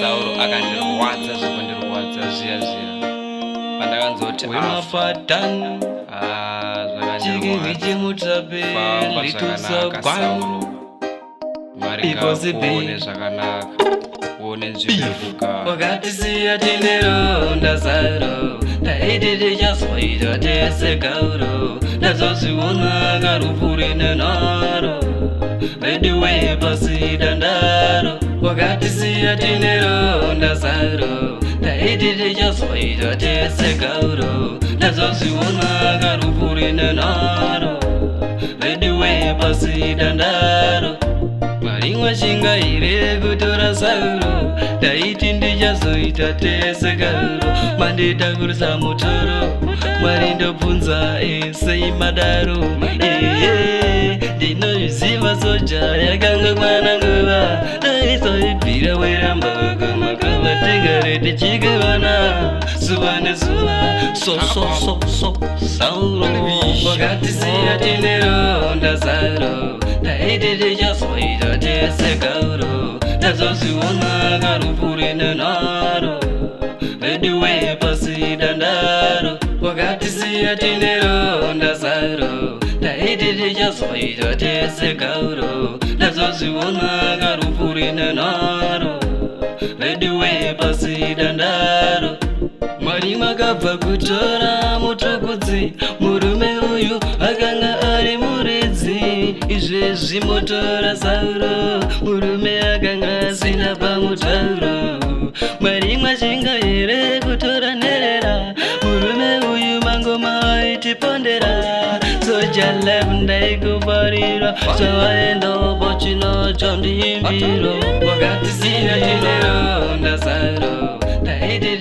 Sauro akandirwadza zvekundirwadza zviya zviya pandakanzoti wemafatani chikini chimutapeli tusagwani kuone zvakanaka kuone nzvimbuka wakatisiya tineronda zaro taiti tichazoita tese gauro ndazozviona karupfuri nenharo vediwe pasi dandaro wakatisiya tineronda zaro taiti tichazoita tese gauro ndazozviona karupfuri nenharo vediwe pasi dandaro marimwe chingaire kutora sauro taiti ndichazoita tese gauro manditakurisa mutoro mwari ndobvunza sei madaro ndinozviziva soja yakanga mwananguva daisoibvira weramba kumakava tigare tichikivana zuva nezuva sauro wakatisiya tineronda zaro taiti tichazoita tese gauro ndazozviona karupfuri nenharo vediwe pasi dandaro wakatisiya tineronda zaro taiti tichazoita tese gauro ndazozviona karupfuri nenharo vediwe pasi dandaro mwari makabva kutora mutukudzi murume uyu akanga ari muridzi izvezvi motora sauro murume akanga asina pamutauro mwari mwachinga here kutora nherera murume uyu mangoma aitipondera soja life ndaikufarira chavaendopo chino chondiimbiro wakatisiya tineronda zaro taiti